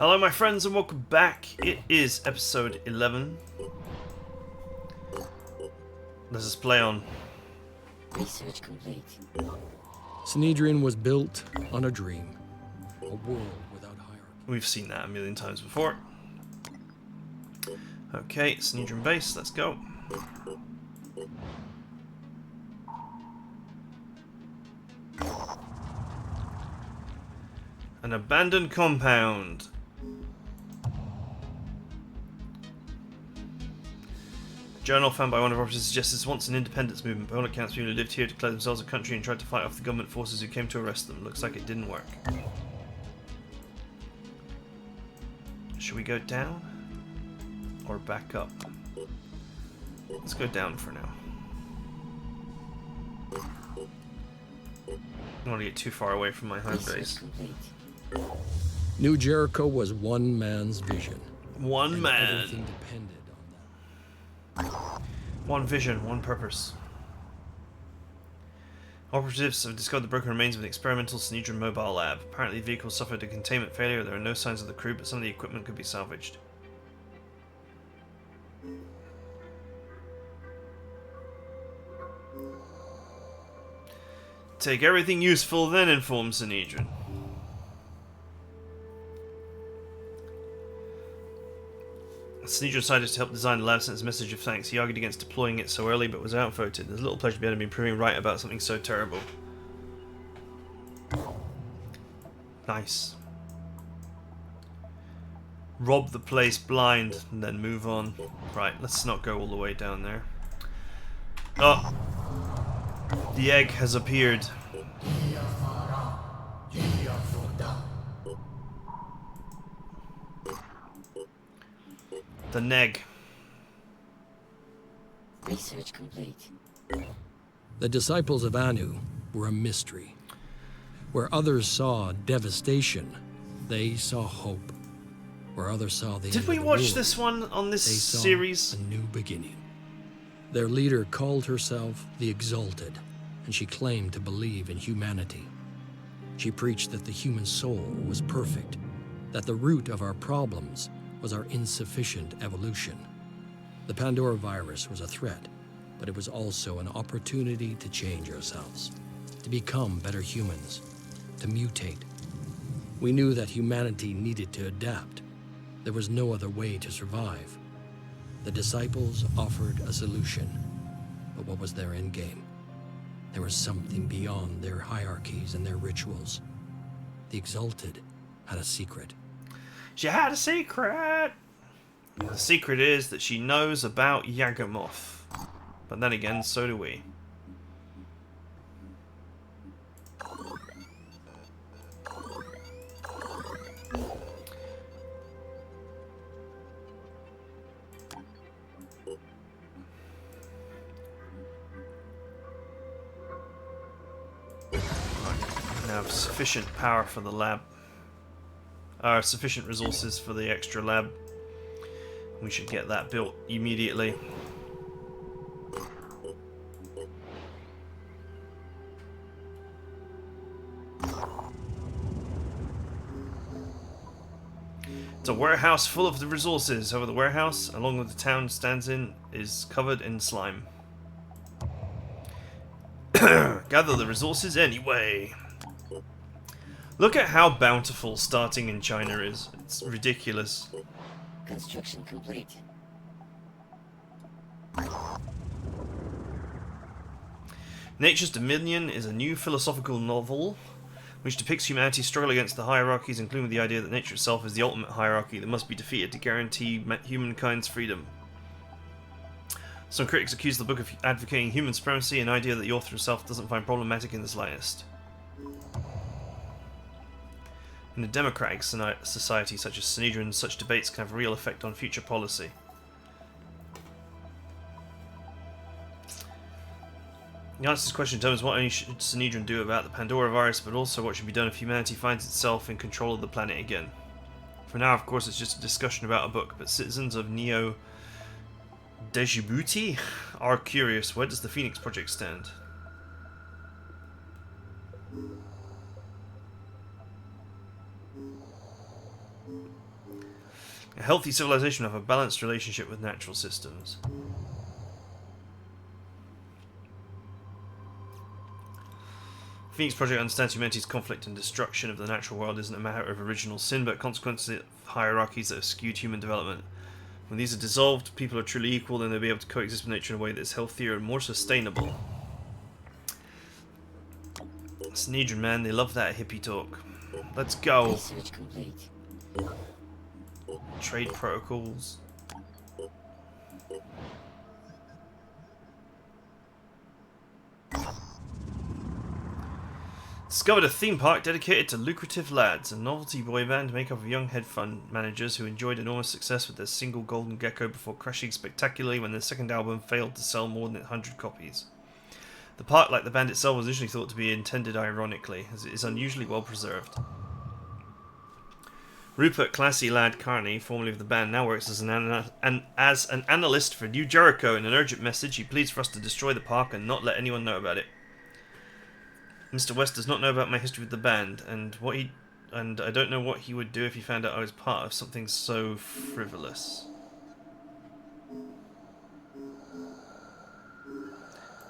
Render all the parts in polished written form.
Hello my friends and welcome back. It is episode 11. Let's just play on. Research complete. Synedrion was built on a dream. A world without hierarchy. We've seen that a million times before. Okay, Synedrion base, let's go. An abandoned compound. A journal found by one of our officers suggests this once an independence movement. By all accounts, people who lived here declared themselves a country and tried to fight off the government forces who came to arrest them. Looks like it didn't work. Should we go down? Or back up? Let's go down for now. I don't want to get too far away from my home base. New Jericho was one man's vision. One and man. Everything depended on that. One vision, one purpose. Operatives have discovered the broken remains of an experimental Synedrion mobile lab. Apparently the vehicle suffered a containment failure. There are no signs of the crew, but some of the equipment could be salvaged. Take everything useful, then inform Synedrion. Synedrion decided to help design the lab, sent a message of thanks. He argued against deploying it so early, but was outvoted. There's little pleasure to be proving right about something so terrible. Nice. Rob the place blind, and then move on. Right, let's not go all the way down there. Oh! The egg has appeared. The neg. Research complete. The disciples of Anu were a mystery. Where others saw devastation, they saw hope. Where others saw the Did end we of the watch world, this one on this they saw series? a new beginning. Their leader called herself the Exalted, and she claimed to believe in humanity. She preached that the human soul was perfect, that the root of our problems was our insufficient evolution. The Pandora virus was a threat, but it was also an opportunity to change ourselves, to become better humans, to mutate. We knew that humanity needed to adapt. There was no other way to survive. The disciples offered a solution, but what was their end game? There was something beyond their hierarchies and their rituals. The Exalted had a secret. She had a secret! The secret is that she knows about Yagamoth. But then again, so do we. Now have sufficient power for the lab. Sufficient resources for the extra lab. We should get that built immediately. It's a warehouse full of the resources. However, the warehouse, along with the town stands in, is covered in slime. Gather the resources anyway. Look at how bountiful starting in China is. It's ridiculous. Construction complete. Nature's Dominion is a new philosophical novel which depicts humanity's struggle against the hierarchies, including the idea that nature itself is the ultimate hierarchy that must be defeated to guarantee humankind's freedom. Some critics accuse the book of advocating human supremacy, an idea that the author himself doesn't find problematic in the slightest. In a democratic society such as Synedrion, such debates can have a real effect on future policy. The answer to this question determines what only should Synedrion do about the Pandora virus, but also what should be done if humanity finds itself in control of the planet again. For now, of course, it's just a discussion about a book, but citizens of Neo Djibouti are curious. Where does the Phoenix Project stand? A healthy civilization will have a balanced relationship with natural systems. Phoenix Project understands humanity's conflict and destruction of the natural world isn't a matter of original sin, but consequences of hierarchies that have skewed human development. When these are dissolved, people are truly equal, then they'll be able to coexist with nature in a way that's healthier and more sustainable. Synedrion, man, they love that hippie talk. Let's go. Research complete. Trade protocols. Discovered a theme park dedicated to Lucrative Lads, a novelty boy band made up of young hedge fund managers who enjoyed enormous success with their single Golden Gecko before crashing spectacularly when their second album failed to sell more than 100 copies. The park, like the band itself, was initially thought to be intended ironically, as it is unusually well preserved. Rupert Classy Lad Carney, formerly of the band, now works as an analyst for New Jericho. In an urgent message, he pleads for us to destroy the park and not let anyone know about it. Mr. West does not know about my history with the band, and I don't know what he would do if he found out I was part of something so frivolous.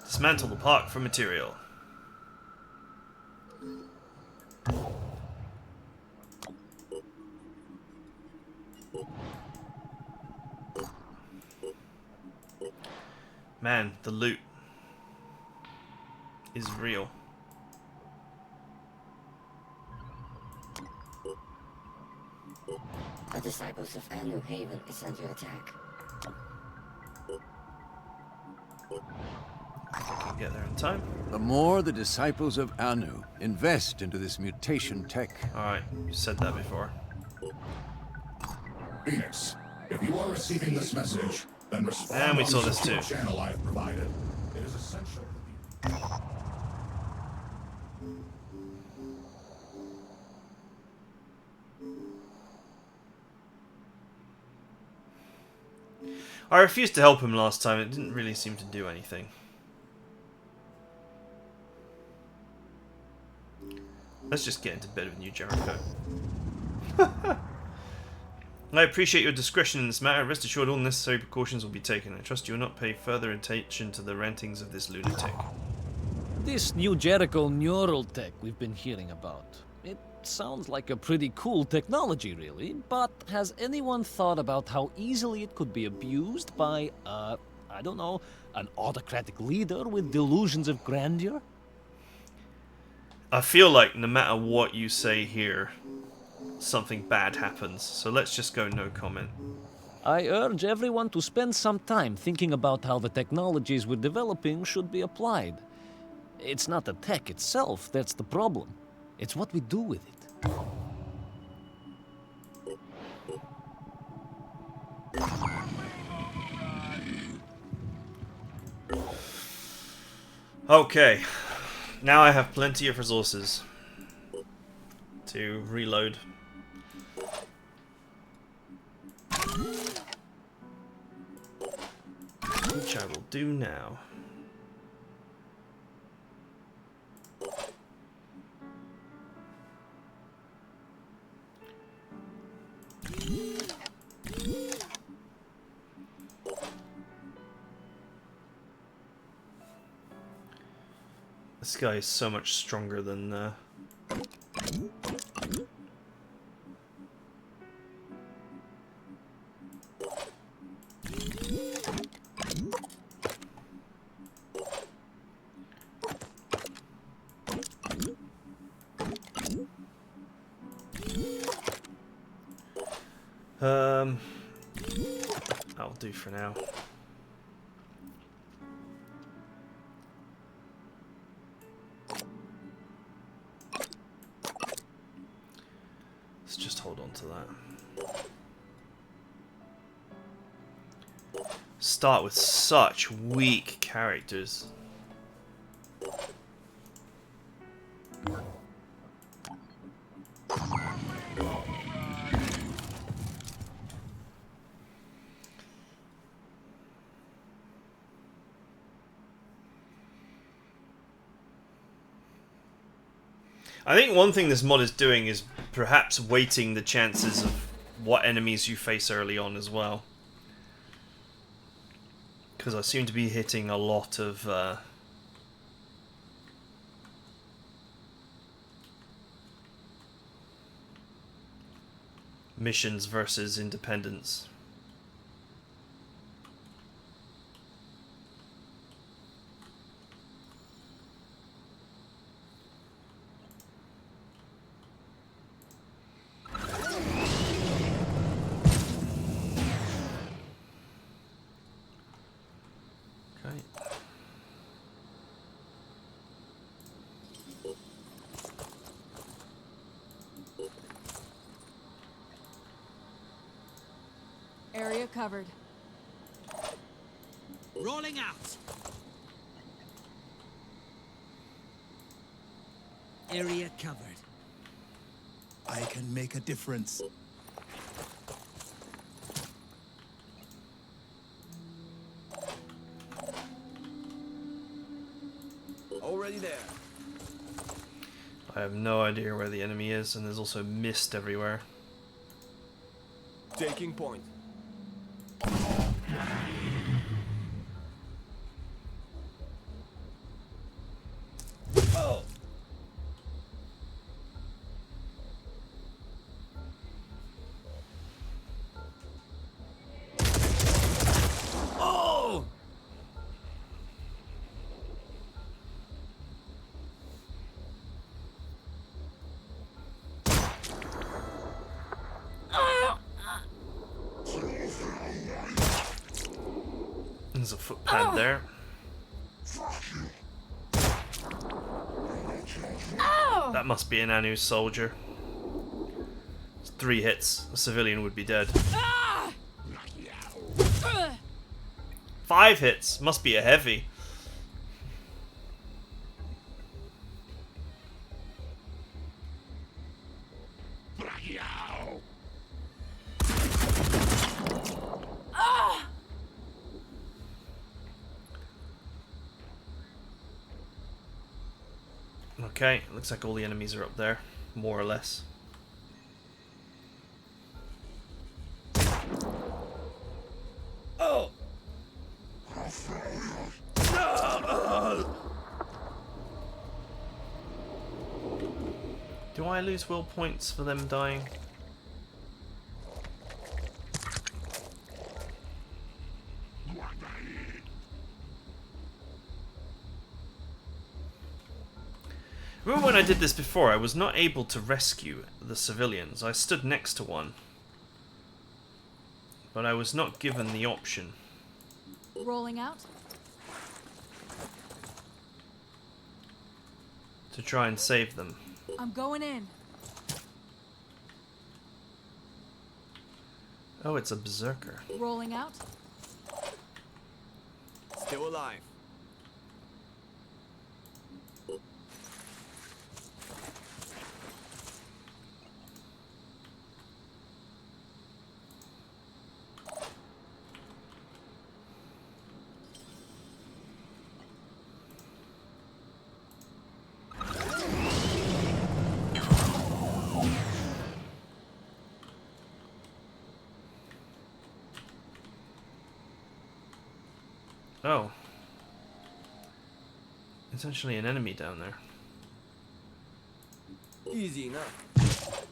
Dismantle the park for material. Man, the loot is real. The disciples of Anu Haven is under attack. I can get there in time. The more the disciples of Anu invest into this mutation tech. Alright, you said that before. Phoenix, if you are receiving this message, then respond And we on saw the this secure too. channel I have provided. It is essential. I refused to help him last time. It didn't really seem to do anything. Let's just get into bed with New Jericho. I appreciate your discretion in this matter. Rest assured all necessary precautions will be taken. I trust you will not pay further attention to the rantings of this lunatic. This New Jericho neural tech we've been hearing about. It sounds like a pretty cool technology, really, but has anyone thought about how easily it could be abused by, I don't know, an autocratic leader with delusions of grandeur? I feel like no matter what you say here, something bad happens, so let's just go no comment. I urge everyone to spend some time thinking about how the technologies we're developing should be applied. It's not the tech itself that's the problem. It's what we do with it. Okay, now I have plenty of resources to reload. Which I will do now. This guy is so much stronger than I'll do for now. Let's just hold on to that. Start with such weak characters. I think one thing this mod is doing is perhaps weighting the chances of what enemies you face early on as well. Because I seem to be hitting a lot of missions versus independence. Okay. Area covered. Rolling out. Area covered. I can make a difference. Already there. I have no idea where the enemy is, and there's also mist everywhere. Taking point. Oh! Oh! There's a footpad there. That must be an Anu soldier. It's 3 hits. A civilian would be dead. 5 hits. Must be a heavy. Okay, looks like all the enemies are up there, more or less. Oh! Do I lose will points for them dying? Remember when I did this before, I was not able to rescue the civilians. I stood next to one, but I was not given the option. Rolling out. To try and save them. I'm going in. Oh, it's a berserker. Rolling out. Still alive. Oh. It's actually an enemy down there. Easy enough.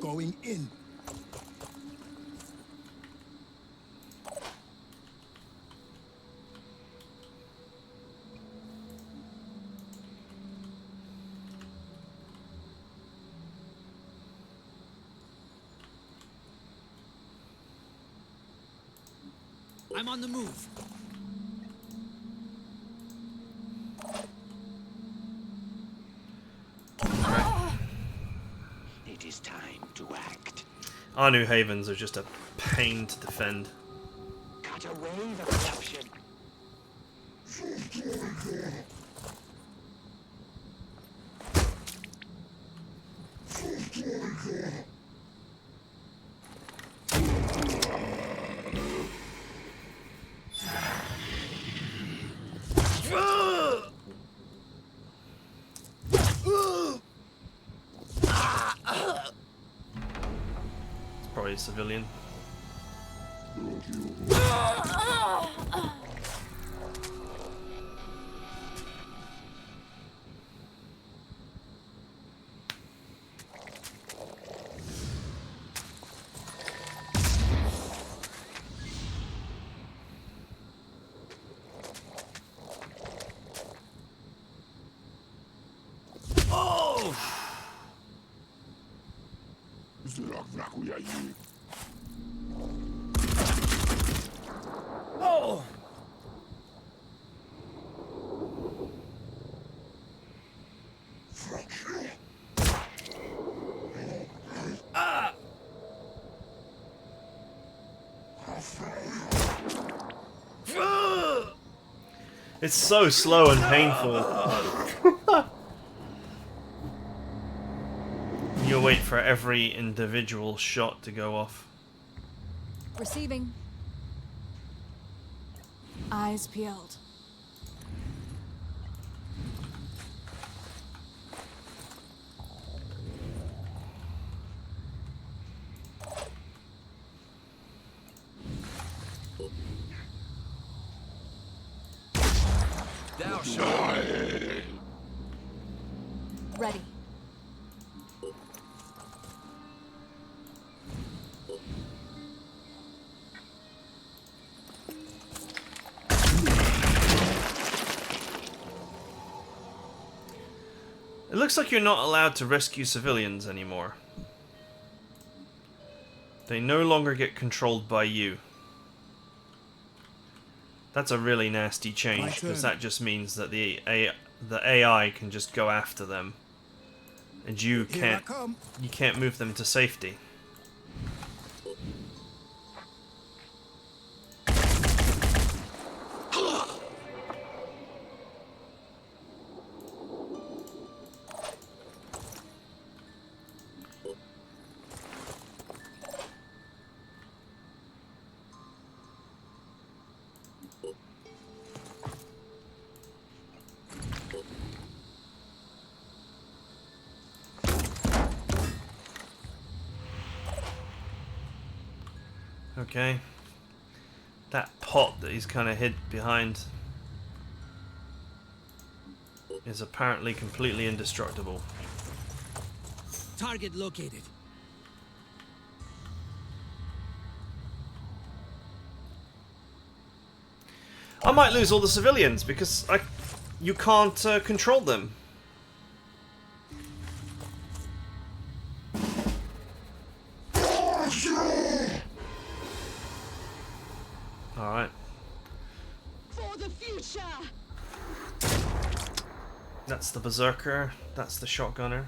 Going in. I'm on the move. It is time to act. Anu Havens are just a pain to defend. Cut away the corruption. destroy a civilian. Oh! Ah! It's so slow and painful. You wait for every individual shot to go off. Receiving. Eyes peeled. Thou shalt. Ready. It looks like you're not allowed to rescue civilians anymore. They no longer get controlled by you. That's a really nasty change, because that just means that the AI can just go after them, and you can't move them to safety. Okay. That pot that he's kind of hid behind is apparently completely indestructible. Target located. I might lose all the civilians because you can't control them. Alright. For the future. That's the berserker, that's the shotgunner.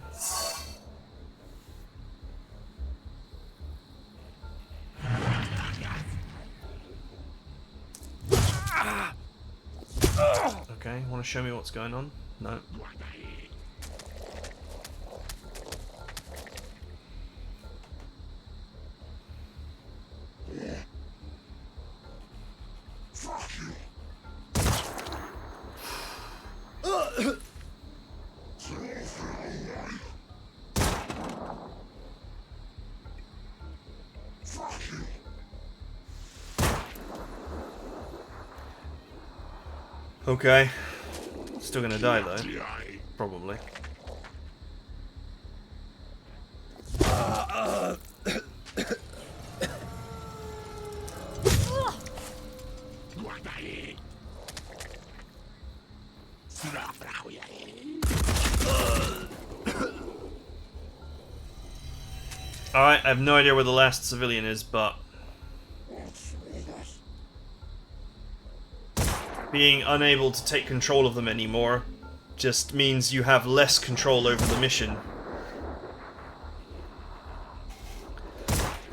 Okay, want to show me what's going on? No. Okay. Still gonna die though. Probably. Alright, I have no idea where the last civilian is, but being unable to take control of them anymore just means you have less control over the mission.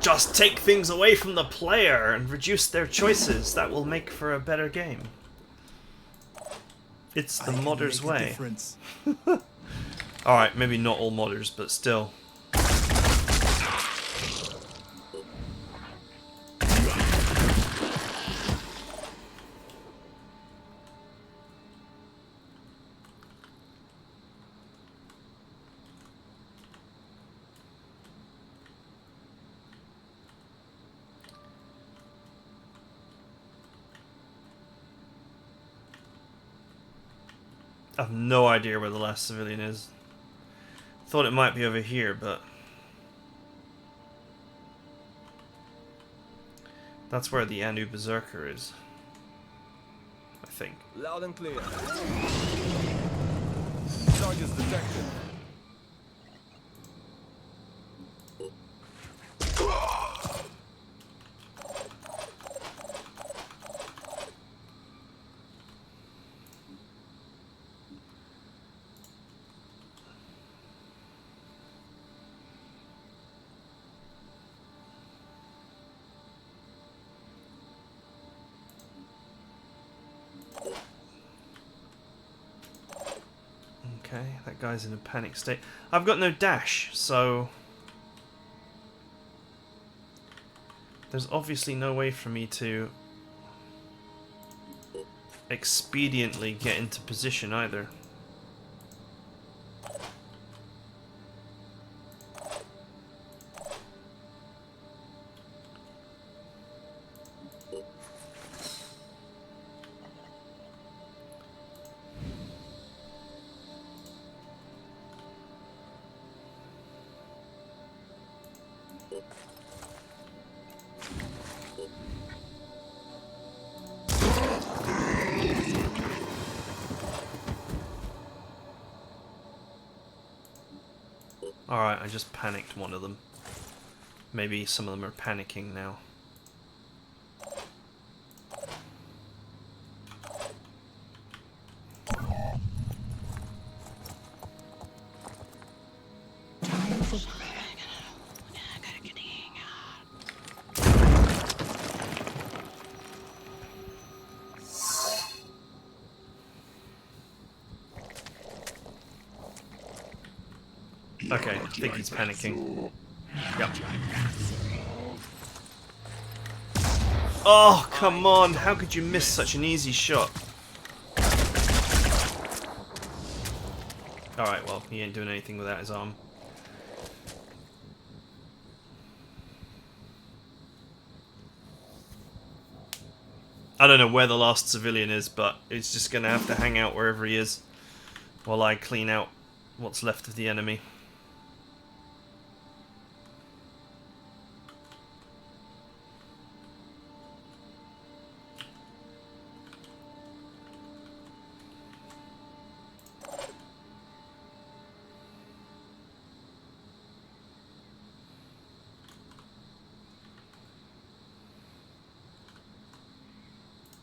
Just take things away from the player and reduce their choices. That will make for a better game. It's the modder's way. Alright, maybe not all modders, but still. I have no idea where the last civilian is. Thought it might be over here, but that's where the Anu Berserker is, I think. Loud and clear. Targets detected. Okay, that guy's in a panic state. I've got no dash, so there's obviously no way for me to expediently get into position either. Alright, I just panicked one of them. Maybe some of them are panicking now. Okay, I think he's panicking. Yep. Oh, come on! How could you miss such an easy shot? Alright, well, he ain't doing anything without his arm. I don't know where the last civilian is, but it's just gonna have to hang out wherever he is while I clean out what's left of the enemy.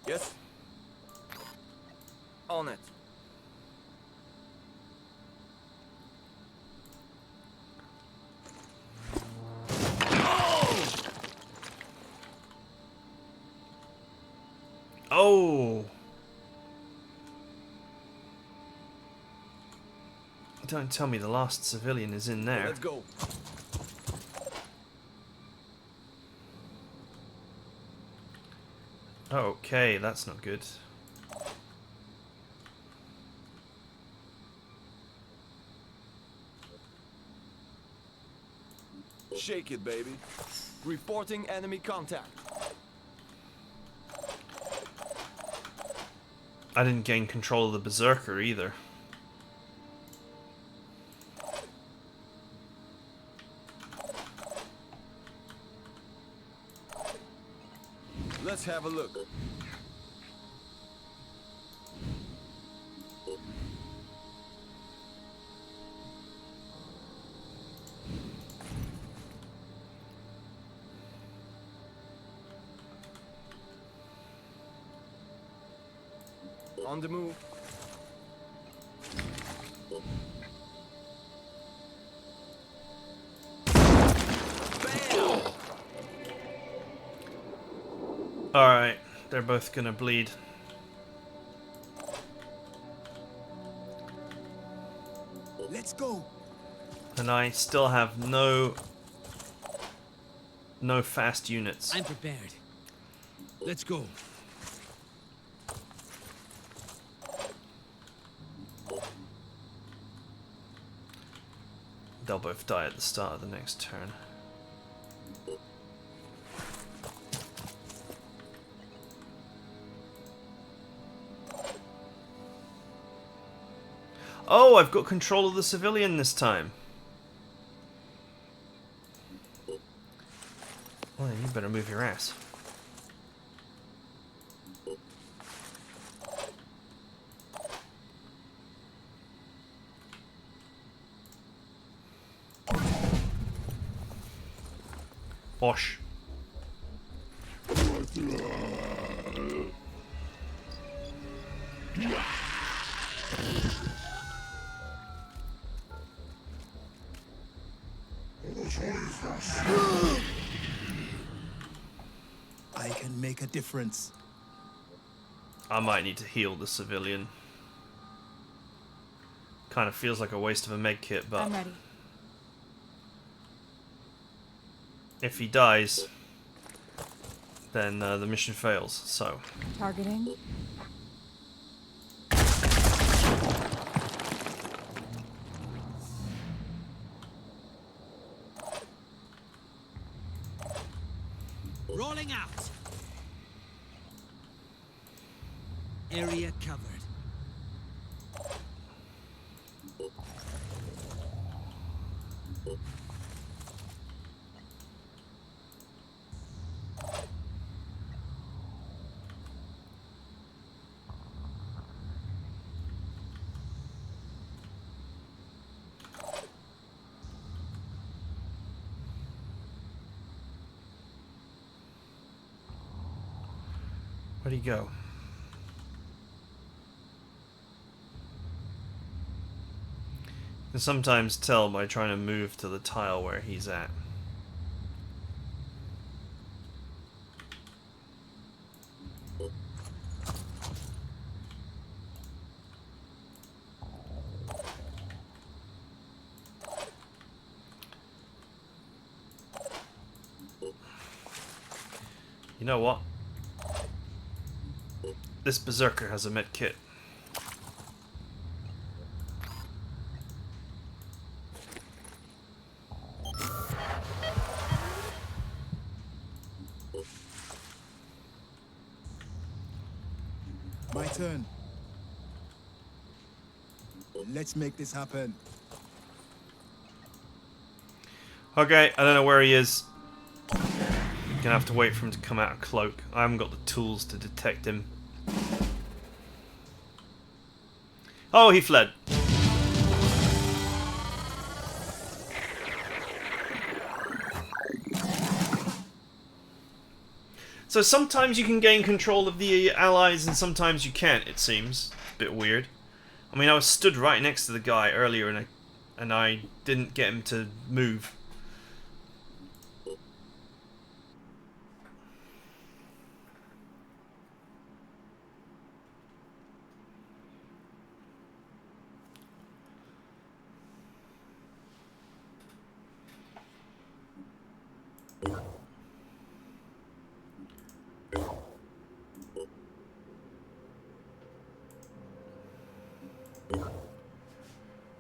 Yes. On it. Oh! Don't tell me the last civilian is in there. Let's go. Okay, that's not good. Shake it, baby. Reporting enemy contact. I didn't gain control of the Berserker either. Let's have a look. On the move. Bam! Alright, they're both gonna bleed. Let's go. And I still have no fast units. I'm prepared. Let's go. They'll both die at the start of the next turn. Oh, I've got control of the civilian this time. Well, then you better move your ass. Bosh. I can make a difference. I might need to heal the civilian. Kind of feels like a waste of a med kit, but I'm ready. if he dies, then the mission fails. So Targeting. Rolling out. Area covered. where'd he go? You can sometimes tell by trying to move to the tile where he's at. You know what? This berserker has a med kit. My turn. Let's make this happen. Okay, I don't know where he is. Gonna have to wait for him to come out of cloak. I haven't got the tools to detect him. Oh, he fled. So sometimes you can gain control of the allies and sometimes you can't, it seems. It's a bit weird. I mean, I was stood right next to the guy earlier and I didn't get him to move.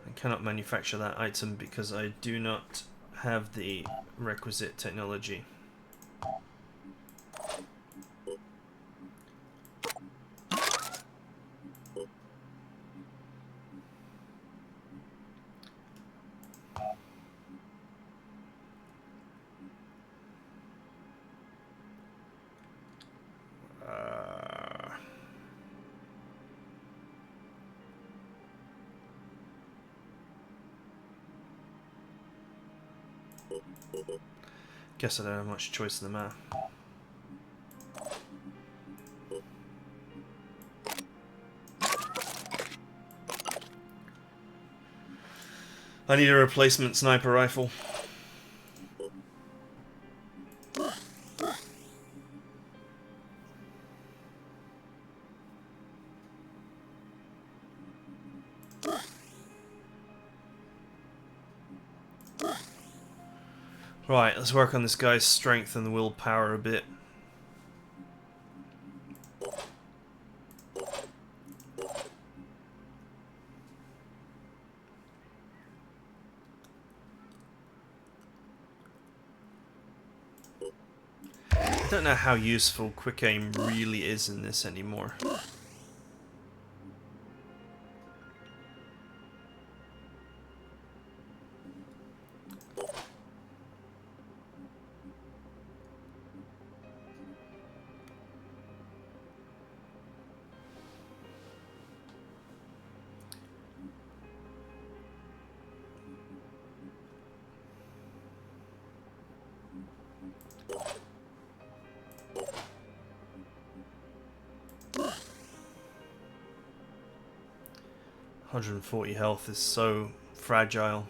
I cannot manufacture that item because I do not have the requisite technology. Guess I don't have much choice in the matter. I need a replacement sniper rifle. Right, let's work on this guy's strength and willpower a bit. I don't know how useful quick aim really is in this anymore. 140 health is so fragile.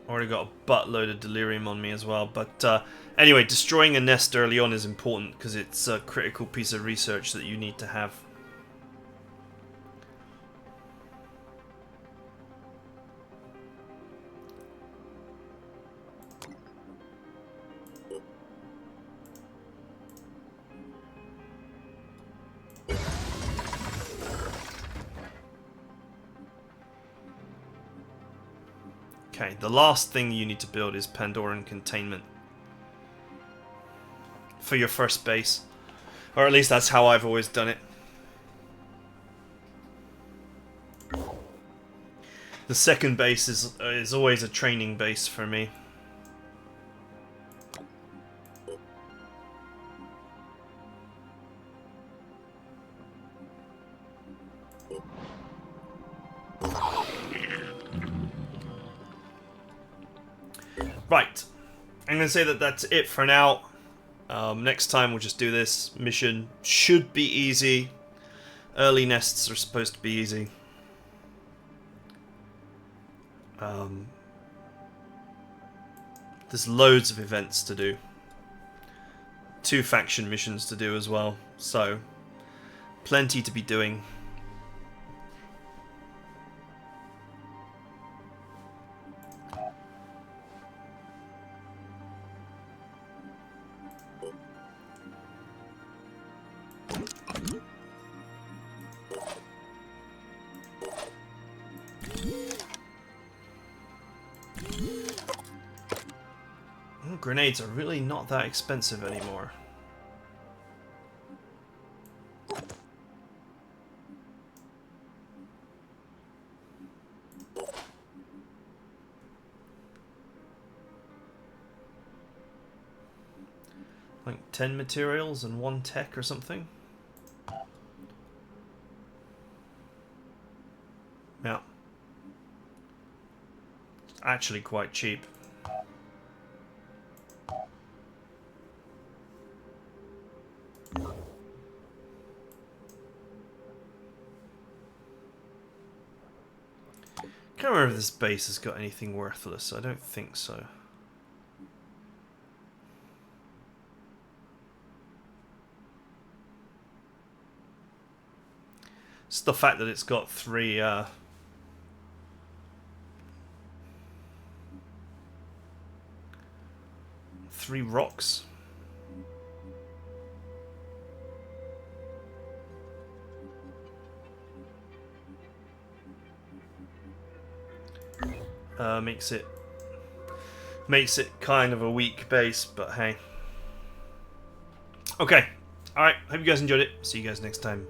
Already got a buttload of delirium on me as well, but anyway, destroying a nest early on is important because it's a critical piece of research that you need to have. Okay, the last thing you need to build is Pandoran containment for your first base, or at least that's how I've always done it. The second base is always a training base for me. Right, I'm going to say that that's it for now. Next time we'll just do this. Mission should be easy. Early nests are supposed to be easy. There's loads of events to do. 2 faction missions to do as well. So, plenty to be doing. Grenades are really not that expensive anymore. Like 10 materials and 1 tech or something. Yeah. Actually quite cheap. I can't remember if this base has got anything worthless. I don't think so. It's the fact that it's got 3 3 rocks. Makes it kind of a weak base, but hey. Okay. Alright, hope you guys enjoyed it. See you guys next time.